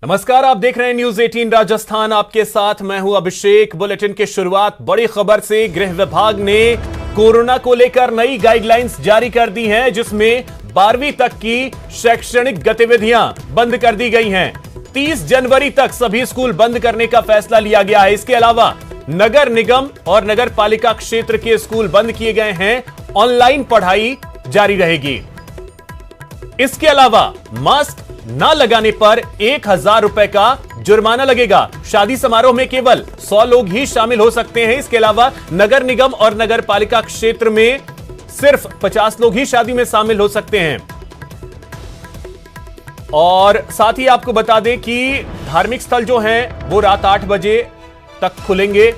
नमस्कार, आप देख रहे हैं न्यूज 18 राजस्थान। आपके साथ मैं हूं अभिषेक। बुलेटिन की शुरुआत बड़ी खबर से। गृह विभाग ने कोरोना को लेकर नई गाइडलाइंस जारी कर दी हैं, जिसमें 12वीं तक की शैक्षणिक गतिविधियां बंद कर दी गई हैं। 30 जनवरी तक सभी स्कूल बंद करने का फैसला लिया गया है। इसके अलावा नगर निगम और नगर पालिका क्षेत्र के स्कूल बंद किए गए हैं। ऑनलाइन पढ़ाई जारी रहेगी। इसके अलावा मास्क न लगाने पर 1,000 रुपए का जुर्माना लगेगा। शादी समारोह में केवल 100 लोग ही शामिल हो सकते हैं। इसके अलावा नगर निगम और नगर पालिका क्षेत्र में सिर्फ 50 लोग ही शादी में शामिल हो सकते हैं। और साथ ही आपको बता दें कि धार्मिक स्थल जो हैं वो रात 8 बजे तक खुलेंगे।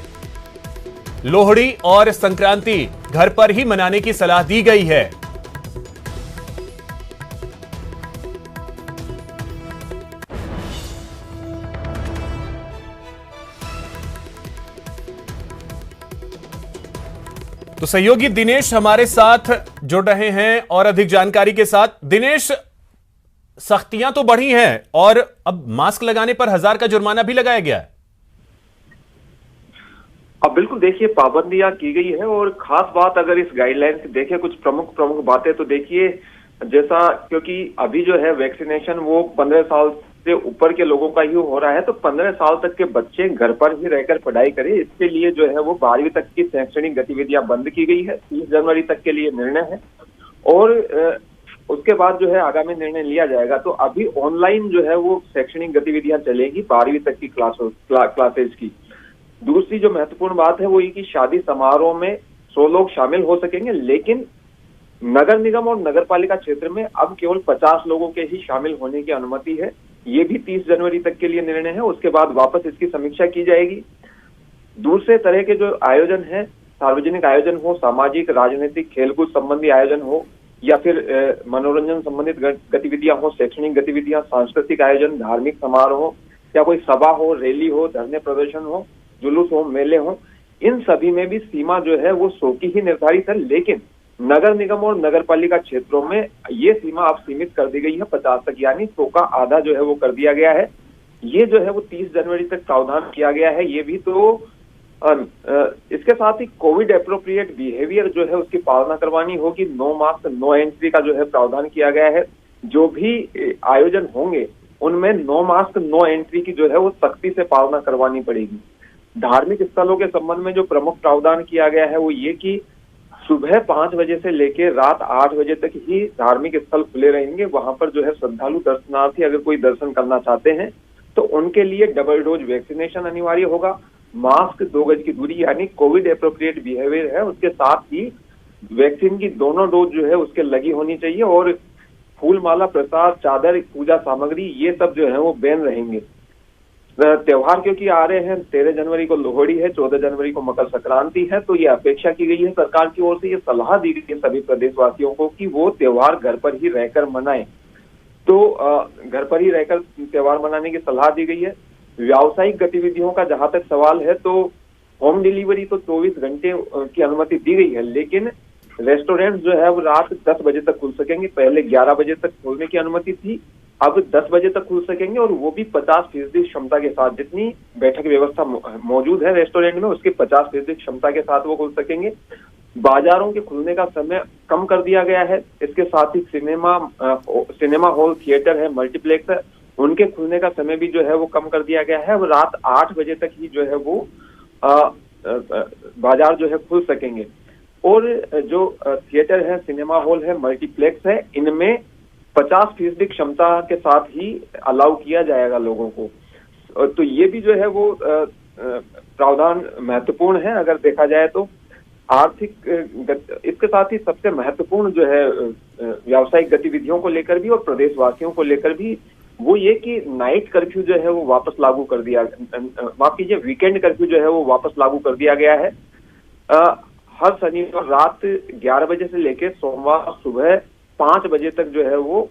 लोहड़ी और संक्रांति घर पर ही मनाने की सलाह दी गई है। तो सहयोगी दिनेश हमारे साथ जुड़ रहे हैं और अधिक जानकारी के साथ। दिनेश, सख्तियां तो बढ़ी हैं और अब मास्क लगाने पर 1,000 का जुर्माना भी लगाया गया है। अब बिल्कुल देखिए, पाबंदियां की गई है और खास बात अगर इस गाइडलाइन से देखें कुछ प्रमुख बातें, तो देखिए जैसा क्योंकि अभी जो है वैक्सीनेशन वो 15 साल से ऊपर के लोगों का ही हो रहा है, तो 15 साल तक के बच्चे घर पर ही रहकर पढ़ाई करें। इसके लिए जो है वो 12वीं तक की शैक्षणिक गतिविधियां बंद की गई है। 30 जनवरी तक के लिए निर्णय है और उसके बाद जो है आगामी निर्णय लिया जाएगा। तो अभी ऑनलाइन जो है वो शैक्षणिक गतिविधियां चलेगी 12वीं तक की क्लासेज की। दूसरी जो महत्वपूर्ण बात है वो ये कि शादी समारोह में 100 लोग शामिल हो सकेंगे, लेकिन नगर निगम और नगर पालिका क्षेत्र में अब केवल 50 लोगों के ही शामिल होने की अनुमति है। ये भी 30 जनवरी तक के लिए निर्णय है। उसके बाद वापस इसकी समीक्षा की जाएगी। दूसरे तरह के जो आयोजन है, सार्वजनिक आयोजन हो, सामाजिक, राजनीतिक, खेलकूद संबंधी आयोजन हो या फिर मनोरंजन संबंधित गतिविधियां हो, शैक्षणिक गतिविधियां, सांस्कृतिक आयोजन, धार्मिक समारोह हो या कोई सभा हो, रैली हो, धरने प्रदर्शन हो, जुलूस हो, मेले हो, इन सभी में भी सीमा जो है वो 100 की ही निर्धारित है। लेकिन नगर निगम और नगर पालिका क्षेत्रों में ये सीमा अब सीमित कर दी गई है 50 तक, यानी 100 का आधा जो है वो कर दिया गया है। ये जो है वो 30 जनवरी तक प्रावधान किया गया है। ये भी तो इसके साथ ही कोविड एप्रोप्रिएट बिहेवियर जो है उसकी पालना करवानी होगी। नो मास्क नो एंट्री का जो है प्रावधान किया गया है। जो भी आयोजन होंगे उनमें नो मास्क नो एंट्री की जो है वो सख्ती से पालना करवानी पड़ेगी। धार्मिक स्थलों के संबंध में जो प्रमुख प्रावधान किया गया है वो ये कि सुबह 5 बजे से लेकर रात 8 बजे तक ही धार्मिक स्थल खुले रहेंगे। वहां पर जो है श्रद्धालु दर्शनार्थी अगर कोई दर्शन करना चाहते हैं तो उनके लिए डबल डोज वैक्सीनेशन अनिवार्य होगा। मास्क, 2 गज की दूरी यानी कोविड एप्रोप्रिएट बिहेवियर है, उसके साथ ही वैक्सीन की दोनों डोज जो है उसके लगी होनी चाहिए। और फूल माला, प्रसाद, चादर, पूजा सामग्री ये सब जो है वो बैन रहेंगे। त्योहार क्योंकि आ रहे हैं, 13 जनवरी को लोहड़ी है, 14 जनवरी को मकर संक्रांति है, तो ये अपेक्षा की गई है सरकार की ओर से, ये सलाह दी गई है सभी प्रदेशवासियों को कि वो त्योहार घर पर ही रहकर मनाएं। तो घर पर ही रहकर त्योहार मनाने की सलाह दी गई है। व्यावसायिक गतिविधियों का जहां तक सवाल है तो होम डिलीवरी तो 24 घंटे की अनुमति दी गई है, लेकिन रेस्टोरेंट जो है वो रात 10 बजे तक खुल सकेंगे। पहले 11 बजे तक खोलने की अनुमति थी, अब 10 बजे तक खुल सकेंगे और वो भी 50% क्षमता के साथ। जितनी बैठक व्यवस्था मौजूद है रेस्टोरेंट में उसकी 50% क्षमता के साथ वो खुल सकेंगे। बाजारों के खुलने का समय कम कर दिया गया है। इसके साथ ही सिनेमा हॉल, थिएटर है, मल्टीप्लेक्स है, उनके खुलने का समय भी जो है वो कम कर दिया गया है। अब रात 8 बजे तक ही जो है वो बाजार जो है खुल सकेंगे। और जो थिएटर है, सिनेमा हॉल है, मल्टीप्लेक्स है, इनमें 50% क्षमता के साथ ही अलाउ किया जाएगा लोगों को। तो ये भी जो है वो प्रावधान महत्वपूर्ण है अगर देखा जाए तो। आर्थिक इसके साथ ही सबसे महत्वपूर्ण जो है व्यावसायिक गतिविधियों को लेकर भी और प्रदेशवासियों को लेकर भी वो ये कि नाइट कर्फ्यू जो है वो वापस लागू कर दिया, माफ कीजिए, वीकेंड कर्फ्यू जो है वो वापस लागू कर दिया गया है। हर शनिवार रात 11 बजे से लेकर सोमवार सुबह 5 बजे तक जो है वो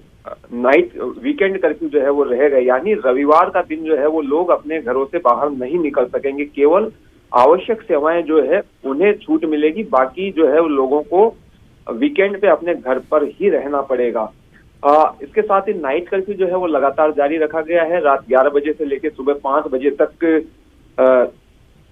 नाइट वीकेंड कर्फ्यू जो है वो रहेगा, यानी रविवार का दिन जो है वो लोग अपने घरों से बाहर नहीं निकल सकेंगे। केवल आवश्यक सेवाएं जो है उन्हें छूट मिलेगी, बाकी जो है वो लोगों को वीकेंड पे अपने घर पर ही रहना पड़ेगा। इसके साथ ही नाइट कर्फ्यू जो है वो लगातार जारी रखा गया है। रात 11 बजे से लेकर सुबह 5 बजे तक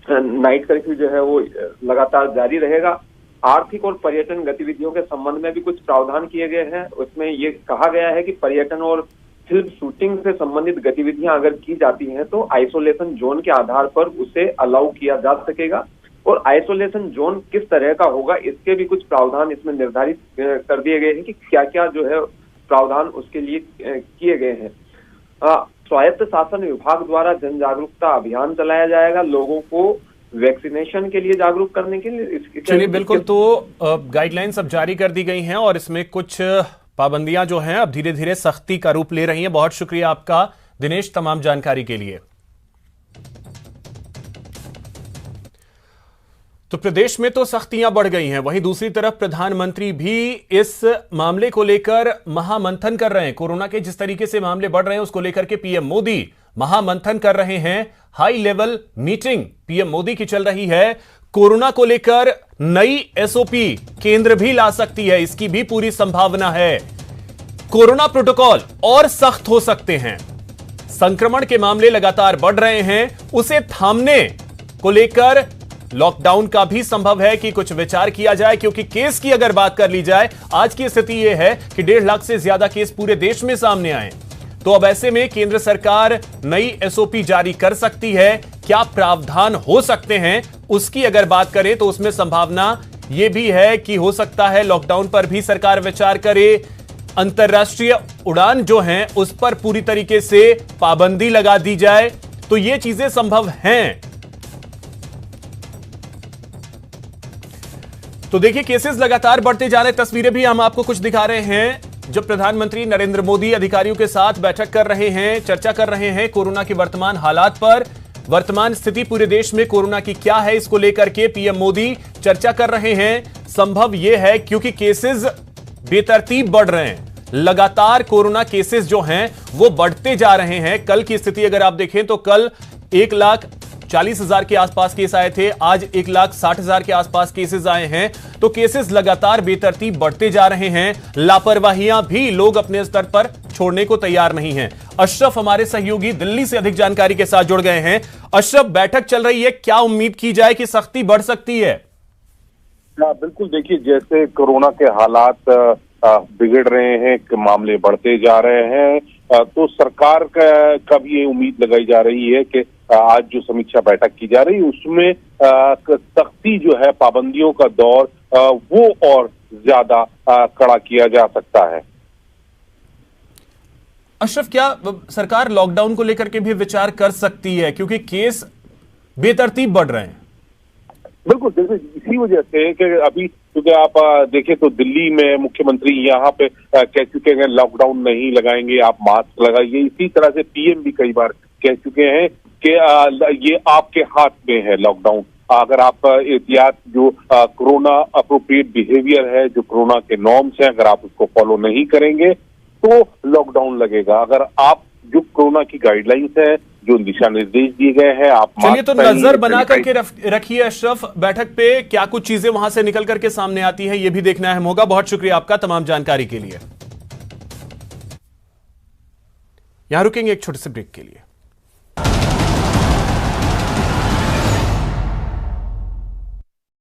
नाइट कर्फ्यू जो है वो लगातार जारी रहेगा। आर्थिक और पर्यटन गतिविधियों के संबंध में भी कुछ प्रावधान किए गए हैं। उसमें ये कहा गया है कि पर्यटन और फिल्म शूटिंग से संबंधित गतिविधियां अगर की जाती हैं तो आइसोलेशन जोन के आधार पर उसे अलाउ किया जा सकेगा। और आइसोलेशन जोन किस तरह का होगा इसके भी कुछ प्रावधान इसमें निर्धारित कर दिए गए हैं कि क्या क्या जो है प्रावधान उसके लिए किए गए हैं। स्वायत्त शासन विभाग द्वारा जन जागरूकता अभियान चलाया जाएगा, लोगों को वैक्सीनेशन के लिए जागरूक करने के लिए। चलिए बिल्कुल, तो गाइडलाइंस अब जारी कर दी गई हैं और इसमें कुछ पाबंदियां जो हैं अब धीरे धीरे सख्ती का रूप ले रही हैं। बहुत शुक्रिया आपका दिनेश तमाम जानकारी के लिए। तो प्रदेश में तो सख्तियां बढ़ गई हैं, वहीं दूसरी तरफ प्रधानमंत्री भी इस मामले को लेकर महामंथन कर रहे हैं। कोरोना के जिस तरीके से मामले बढ़ रहे हैं उसको लेकर के पीएम मोदी महामंथन कर रहे हैं। High level meeting PM Modi की चल रही है। कोरोना को लेकर नई एसओपी केंद्र भी ला सकती है, इसकी भी पूरी संभावना है। कोरोना प्रोटोकॉल और सख्त हो सकते हैं। संक्रमण के मामले लगातार बढ़ रहे हैं, उसे थामने को लेकर लॉकडाउन का भी संभव है कि कुछ विचार किया जाए, क्योंकि केस की अगर बात कर ली जाए आज की स्थिति यह है कि 1.5 लाख से ज्यादा केस पूरे देश में सामने आए। तो अब ऐसे में केंद्र सरकार नई एसओपी जारी कर सकती है। क्या प्रावधान हो सकते हैं उसकी अगर बात करें तो उसमें संभावना यह भी है कि हो सकता है लॉकडाउन पर भी सरकार विचार करे। अंतरराष्ट्रीय उड़ान जो हैं उस पर पूरी तरीके से पाबंदी लगा दी जाए, तो ये चीजें संभव हैं। तो देखिए केसेस लगातार बढ़ते जा रहे, तस्वीरें भी हम आपको कुछ दिखा रहे हैं। जब प्रधानमंत्री नरेंद्र मोदी अधिकारियों के साथ बैठक कर रहे हैं, चर्चा कर रहे हैं कोरोना के वर्तमान हालात पर, वर्तमान स्थिति पूरे देश में कोरोना की क्या है इसको लेकर के पीएम मोदी चर्चा कर रहे हैं। संभव यह है क्योंकि केसेस बेतरतीब बढ़ रहे हैं, लगातार कोरोना केसेस जो हैं वो बढ़ते जा रहे हैं। कल की स्थिति अगर आप देखें तो कल 1,40,000 के आसपास केस आए थे, आज 1,60,000 के आसपास केसेस आए हैं। तो केसेस लगातार बेतरतीब बढ़ते जा रहे हैं। लापरवाहियां भी लोग अपने स्तर पर छोड़ने को तैयार नहीं हैं। अशरफ हमारे सहयोगी दिल्ली से अधिक जानकारी के साथ जुड़ गए हैं। अशरफ, बैठक चल रही है, क्या उम्मीद की जाए कि सख्ती बढ़ सकती है? बिल्कुल, देखिए जैसे कोरोना के हालात बिगड़ रहे हैं, मामले बढ़ते जा रहे हैं, तो सरकार का भी ये उम्मीद लगाई जा रही है कि आज जो समीक्षा बैठक की जा रही है उसमें सख्ती जो है, पाबंदियों का दौर वो और ज्यादा कड़ा किया जा सकता है। अशरफ, क्या सरकार लॉकडाउन को लेकर के भी विचार कर सकती है, क्योंकि केस बेतरतीब बढ़ रहे हैं? बिल्कुल, देखिए इसी वजह से कि अभी क्योंकि आप देखें तो दिल्ली में मुख्यमंत्री यहाँ पे कह चुके हैं लॉकडाउन नहीं लगाएंगे, आप मास्क लगाइए। इसी तरह से पीएम भी कई बार कह चुके हैं कि ये आपके हाथ में है लॉकडाउन। अगर आप एहतियात जो कोरोना अप्रोप्रिएट बिहेवियर है, जो कोरोना के नॉर्म्स हैं, अगर आप उसको फॉलो नहीं करेंगे तो लॉकडाउन लगेगा। अगर आप जो कोरोना की गाइडलाइंस है, जो दिशा निर्देश दिए गए हैं, आप चलिए तो नजर बना करके रखिए अशरफ, बैठक पे क्या कुछ चीजें वहां से निकल करके सामने आती है ये भी देखना अहम होगा। बहुत शुक्रिया आपका तमाम जानकारी के लिए। यहां रुकेंगे एक छोटे से ब्रेक के लिए।